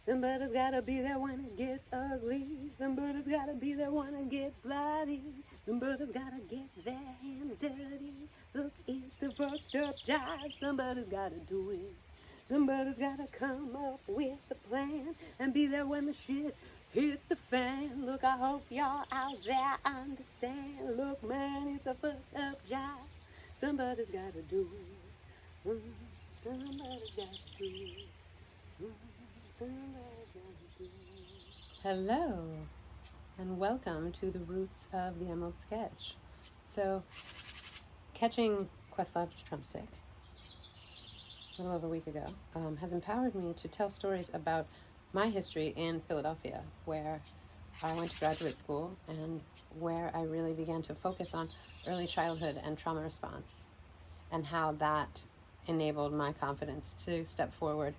Somebody's gotta be there when it gets ugly. Somebody's gotta be there when it gets bloody. Somebody's gotta get their hands dirty. Look, it's a fucked up job. Somebody's gotta do it. Somebody's gotta come up with a plan and be there when the shit hits the fan. Look, I hope y'all out there understand. Look, man, it's a fucked up job. Somebody's gotta do it. Somebody's gotta do it. Hello, and welcome to the Roots of the Emerald Sketch. So, catching Questlove's Trumpstick a little over a week ago has empowered me to tell stories about my history in Philadelphia, where I went to graduate school and where I really began to focus on early childhood and trauma response, and how that enabled my confidence to step forward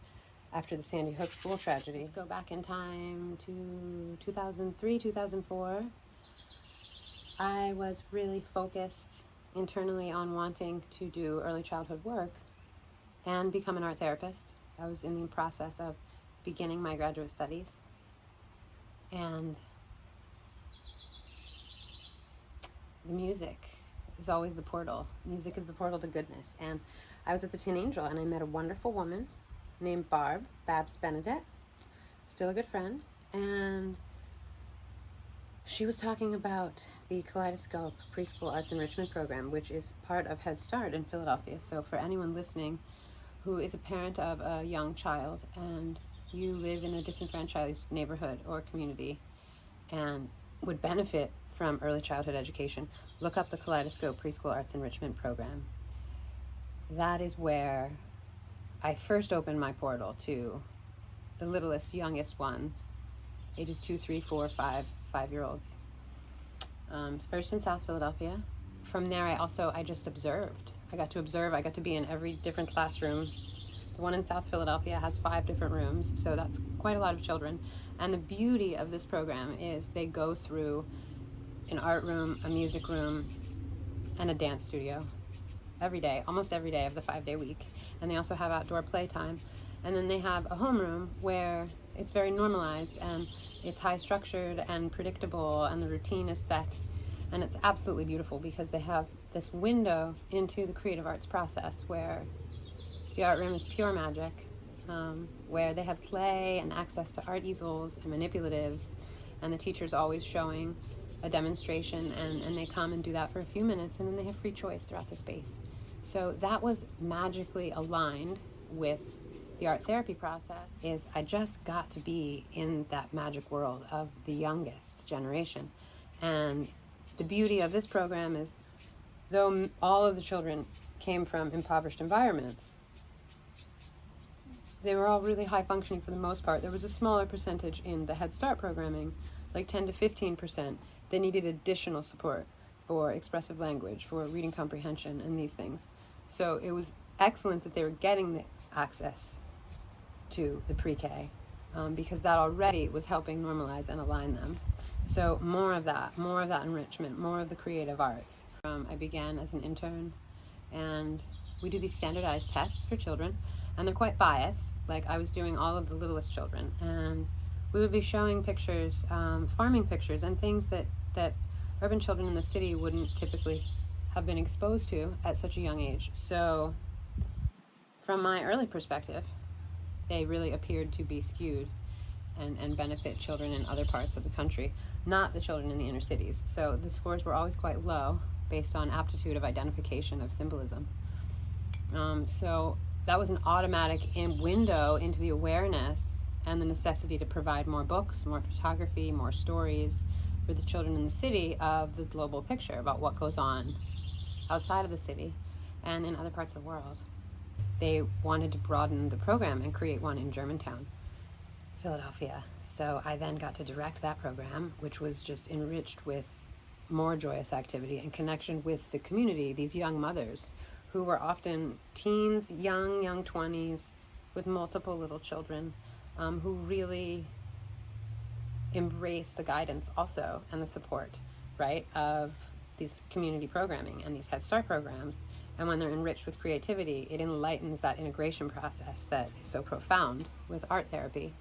after the Sandy Hook school tragedy. Let's go back in time to 2003, 2004. I was really focused internally on wanting to do early childhood work and become an art therapist. I was in the process of beginning my graduate studies. And the music is always the portal. Music is the portal to goodness. And I was at the Tin Angel and I met a wonderful woman named Babs Benedette, still a good friend, and she was talking about the Kaleidoscope Preschool Arts Enrichment program, which is part of Head Start in Philadelphia. So for anyone listening who is a parent of a young child and you live in a disenfranchised neighborhood or community and would benefit from early childhood education, look up the Kaleidoscope Preschool Arts Enrichment program. That is where I first opened my portal to the littlest, youngest ones, ages 2, 3, 4, 5-year-olds. First in South Philadelphia. From there, I just observed. I got to observe. I got to be in every different classroom. The one in South Philadelphia has 5 different rooms, so that's quite a lot of children. And the beauty of this program is they go through an art room, a music room, and a dance studio every day, almost every day of the 5-day week. And they also have outdoor playtime. And then they have a homeroom where it's very normalized and it's high structured and predictable and the routine is set. And it's absolutely beautiful because they have this window into the creative arts process where the art room is pure magic, where they have clay and access to art easels and manipulatives, and the teacher's always showing a demonstration, and they come and do that for a few minutes, and then they have free choice throughout the space. So that was magically aligned with the art therapy process. Is I just got to be in that magic world of the youngest generation. And the beauty of this program is, though all of the children came from impoverished environments, they were all really high functioning for the most part. There was a smaller percentage in the Head Start programming, like 10 to 15%, that needed additional support for expressive language, for reading comprehension, and these things. So it was excellent that they were getting the access to the pre-K, because that already was helping normalize and align them. So more of that enrichment, more of the creative arts. I began as an intern, and we do these standardized tests for children, and they're quite biased. Like, I was doing all of the littlest children, and we would be showing pictures, farming pictures, and things that urban children in the city wouldn't typically have been exposed to at such a young age. So from my early perspective, they really appeared to be skewed and benefit children in other parts of the country, not the children in the inner cities. So the scores were always quite low based on aptitude of identification of symbolism. So that was an automatic window into the awareness and the necessity to provide more books, more photography, more stories for the children in the city of the global picture about what goes on outside of the city and in other parts of the world. They wanted to broaden the program and create one in Germantown, Philadelphia. So I then got to direct that program, which was just enriched with more joyous activity and connection with the community, these young mothers who were often teens, young 20s, with multiple little children, who really embrace the guidance also and the support, right, of these community programming and these Head Start programs. And when they're enriched with creativity, it enlightens that integration process that is so profound with art therapy,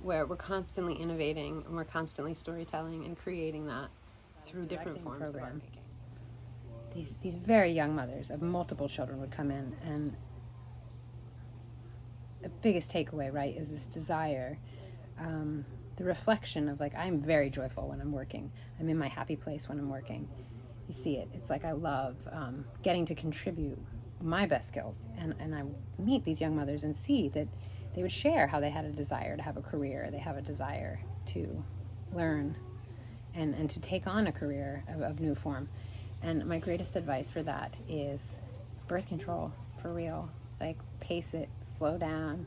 where we're constantly innovating and we're constantly storytelling and creating that through different forms of art making. These very young mothers of multiple children would come in, and the biggest takeaway, right, is this desire, the reflection of like, I'm very joyful when I'm working. I'm in my happy place when I'm working. You see it. It's like I love getting to contribute my best skills. And I meet these young mothers and see that they would share how they had a desire to have a career. They have a desire to learn and to take on a career of new form. And my greatest advice for that is birth control, for real. Like, pace it, slow down.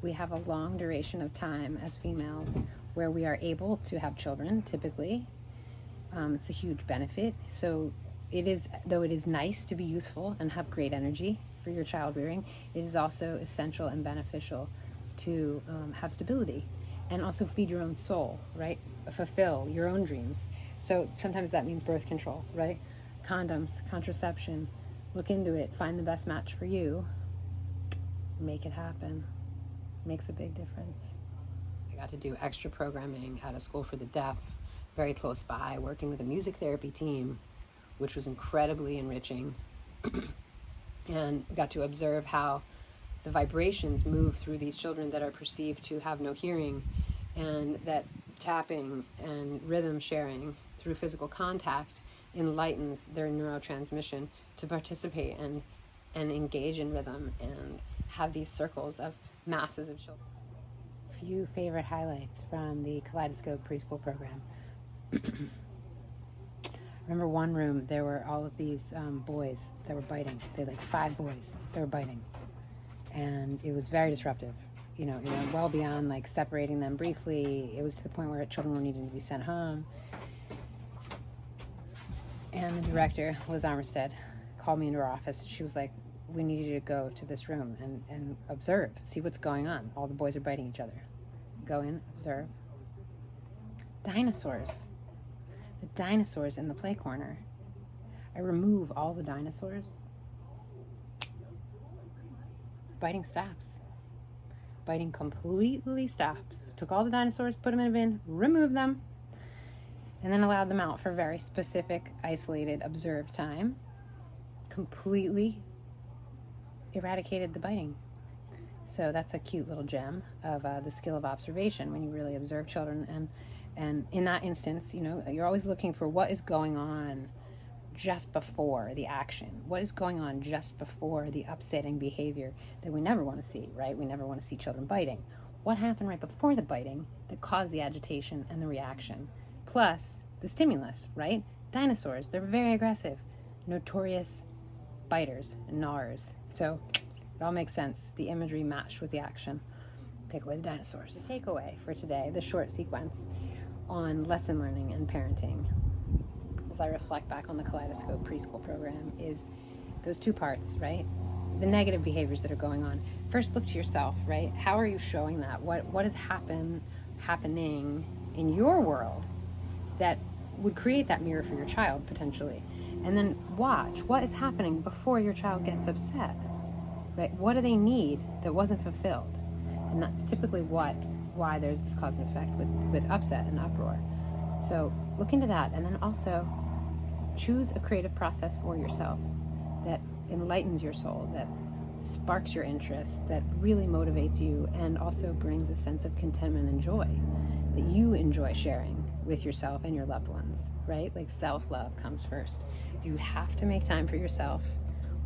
We have a long duration of time as females where we are able to have children, typically. It's a huge benefit. So it is, though it is nice to be youthful and have great energy for your child rearing, it is also essential and beneficial to have stability and also feed your own soul, right? Fulfill your own dreams. So sometimes that means birth control, right? Condoms, contraception, look into it, find the best match for you, make it happen. Makes a big difference. I got to do extra programming at a school for the deaf, very close by, working with a music therapy team, which was incredibly enriching. And got to observe how the vibrations move through these children that are perceived to have no hearing, and that tapping and rhythm sharing through physical contact enlightens their neurotransmission to participate and engage in rhythm and have these circles of masses of children. A few favorite highlights from the Kaleidoscope preschool program. Remember one room, there were all of these boys that were biting. They had like 5 boys that were biting. And it was very disruptive. You know, it went well beyond like separating them briefly. It was to the point where children were needing to be sent home. And the director, Liz Armistead, called me into her office. She was like, we need you to go to this room and observe, see what's going on. All the boys are biting each other. Go in, observe. Dinosaurs. The dinosaurs in the play corner. I remove all the dinosaurs. Biting stops. Biting completely stops. Took all the dinosaurs, put them in a bin, removed them, and then allowed them out for very specific, isolated, observed time. Completely eradicated the biting. So that's a cute little gem of the skill of observation when you really observe children. And in that instance, you know, you're always looking for what is going on just before the action. What is going on just before the upsetting behavior that we never want to see, right? We never want to see children biting. What happened right before the biting that caused the agitation and the reaction? Plus the stimulus, right? Dinosaurs, they're very aggressive, notorious biters and gnawers. So it all makes sense. The imagery matched with the action. Take away the dinosaurs. The takeaway for today, the short sequence on lesson learning and parenting, as I reflect back on the Kaleidoscope preschool program, is those 2 parts, right? The negative behaviors that are going on. First, look to yourself, right? How are you showing that? What is happening in your world that would create that mirror for your child, potentially? And then watch what is happening before your child gets upset, right? What do they need that wasn't fulfilled? And that's typically why there's this cause and effect with upset and uproar. So look into that, and then also choose a creative process for yourself that enlightens your soul, that sparks your interest, that really motivates you, and also brings a sense of contentment and joy that you enjoy sharing with yourself and your loved ones, right? Like, self-love comes first. You have to make time for yourself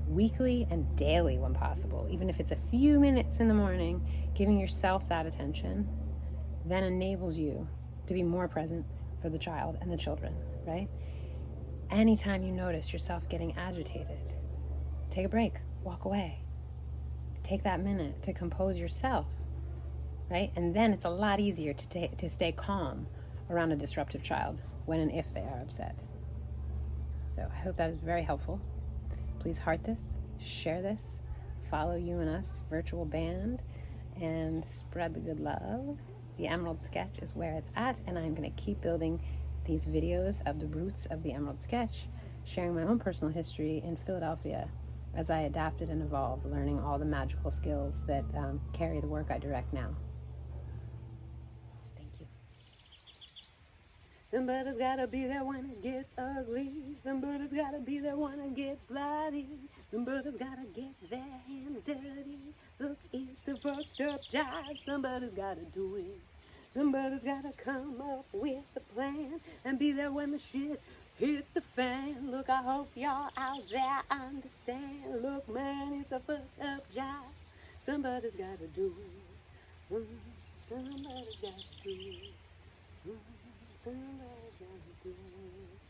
weekly and daily when possible, even if it's a few minutes in the morning. Giving yourself that attention then enables you to be more present for the child and the children, right? Anytime you notice yourself getting agitated, take a break, walk away. Take that minute to compose yourself, right? And then it's a lot easier to stay calm around a disruptive child when and if they are upset. So I hope that is very helpful. Please heart this, share this, follow You and Us virtual band, and spread the good love. The Emerald Sketch is where it's at, and I'm going to keep building these videos of the roots of the Emerald Sketch, sharing my own personal history in Philadelphia as I adapted and evolved, learning all the magical skills that carry the work I direct now. Somebody's gotta be there when it gets ugly. Somebody's gotta be there when it gets bloody. Somebody's gotta get their hands dirty. Look, it's a fucked up job. Somebody's gotta do it. Somebody's gotta come up with a plan and be there when the shit hits the fan. Look, I hope y'all out there understand. Look, man, it's a fucked up job. Somebody's gotta do it. Somebody's gotta do it. Somebody's gotta do it.